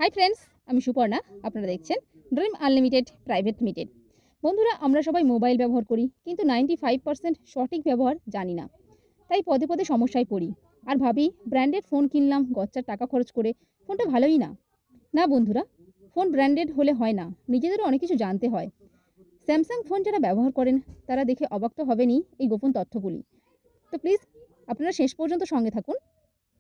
Hi friends, আমি সুপর্ণা। আপনারা দেখছেন ড্রিম আনলিমিটেড প্রাইভেট লিমিটেড। বন্ধুরা, আমরা সবাই মোবাইল ব্যবহার করি, কিন্তু 95% সঠিক ব্যবহার জানি না। তাই পদে পদে সমস্যায় পড়ি আর ভাবি ব্র্যান্ডেড ফোন কিনলাম গচ্চার টাকা খরচ করে, ফোনটা ভালোই না। না বন্ধুরা, ফোন ব্র্যান্ডেড হলে হয় না, নিজেদেরও অনেক কিছু জানতে হয়। স্যামসাং ফোন যারা ব্যবহার করেন তারা দেখে অবাক তো হবেনই এই গোপন তথ্যগুলি। তো প্লিজ আপনারা শেষ পর্যন্ত সঙ্গে থাকুন।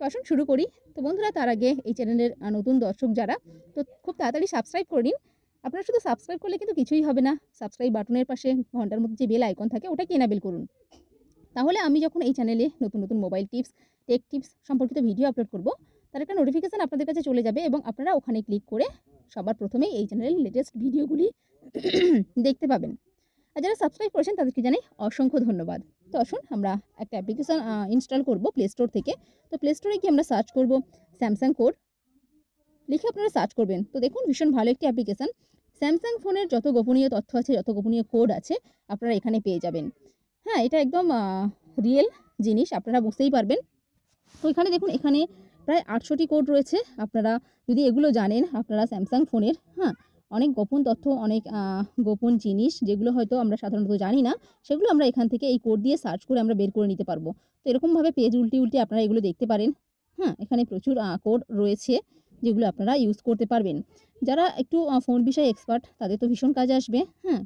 তো আসুন শুরু করি। তো বন্ধুরা, তার আগে এই চ্যানেলের নতুন দর্শক যারা, তো খুব তাড়াতাড়ি সাবস্ক্রাইব করে নিন। আপনারা শুধু সাবস্ক্রাইব করলে কিন্তু কিছুই হবে না। সাবস্ক্রাইব বাটনের পাশে ঘন্টার মধ্যে যে বেল আইকন থাকে ওটাকে এনাবেল করুন। তাহলে আমি যখন এই চ্যানেলে নতুন নতুন মোবাইল টিপস, টেক টিপস সম্পর্কিত ভিডিও আপলোড করব, তার একটা নোটিফিকেশান আপনাদের কাছে চলে যাবে এবং আপনারা ওখানে ক্লিক করে সবার প্রথমেই এই চ্যানেলের লেটেস্ট ভিডিওগুলি দেখতে পাবেন। আর যারা সাবস্ক্রাইব করেছেন তাদেরকে জানাই অসংখ্য ধন্যবাদ। তো আসুন আমরা একটা অ্যাপ্লিকেশান ইনস্টল করব প্লে স্টোর থেকে। তো প্লে স্টোরে গিয়ে আমরা সার্চ করব স্যামসাং কোড লিখে আপনারা সার্চ করবেন। তো দেখুন, ভীষণ ভালো একটি অ্যাপ্লিকেশান। স্যামসাং ফোনের যত গোপনীয় তথ্য আছে, যত গোপনীয় কোড আছে আপনারা এখানে পেয়ে যাবেন। হ্যাঁ, এটা একদম রিয়েল জিনিস, আপনারা বুঝতেই পারবেন। তো এখানে দেখুন, এখানে প্রায় 800টি কোড রয়েছে। আপনারা যদি এগুলো জানেন, আপনারা স্যামসাং ফোনের অনেক গোপন তথ্য, অনেক গোপন জিনিস যেগুলো হয়তো আমরা সাধারণত জানি না, সেগুলো আমরা এখান থেকে এই কোড দিয়ে সার্চ করে আমরা বের করে নিতে পারবো। তো এরকমভাবে পেজ উল্টে আপনারা এগুলো দেখতে পারেন। এখানে প্রচুর কোড রয়েছে যেগুলো আপনারা ইউজ করতে পারবেন। যারা একটু ফোন বিষয়ে এক্সপার্ট তাদের তো ভীষণ কাজে আসবে।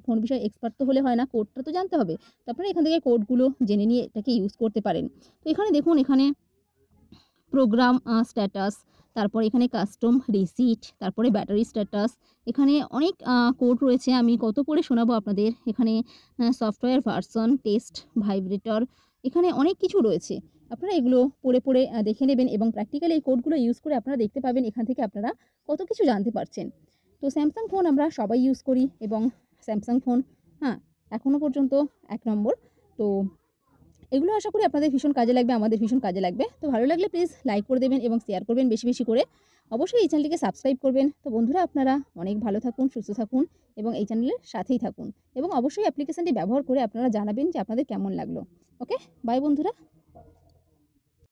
ফোন বিষয়ে এক্সপার্ট তো হলে হয় না, কোডটা তো জানতে হবে। তো আপনারা এখান থেকে কোডগুলো জেনে নিয়ে এটাকে ইউজ করতে পারেন। তো এখানে দেখুন, এখানে প্রোগ্রাম স্ট্যাটাস, তারপর এখানে কাস্টম রিসিট, তারপরে ব্যাটারি স্ট্যাটাস, এখানে অনেক কোড রয়েছে। আমি কত পড়ে শোনাবো আপনাদের। এখানে সফটওয়্যার ভার্সন, টেস্ট, ভাইব্রেটর, এখানে অনেক কিছু রয়েছে। আপনারা এগুলো পড়ে দেখে নেবেন এবং প্র্যাকটিক্যালি এই কোডগুলো ইউজ করে আপনারা দেখতে পাবেন এখান থেকে আপনারা কত কিছু জানতে পারছেন। তো স্যামসাং ফোন আমরা সবাই ইউজ করি এবং স্যামসাং ফোন এখনও পর্যন্ত 1 নম্বর। তো এগুলো আশা করি আপনাদের ভীষণ কাজে লাগবে, আমাদের ভীষণ কাজে লাগবে। তো ভালো লাগলে প্লিজ লাইক করে দেবেন এবং শেয়ার করবেন বেশি বেশি করে। অবশ্যই এই চ্যানেলটিকে সাবস্ক্রাইব করবেন। তো বন্ধুরা, আপনারা অনেক ভালো থাকুন, সুস্থ থাকুন এবং এই চ্যানেলের সাথেই থাকুন। এবং অবশ্যই অ্যাপ্লিকেশানটি ব্যবহার করে আপনারা জানাবেন যে আপনাদের কেমন লাগলো। ওকে, বাই বন্ধুরা।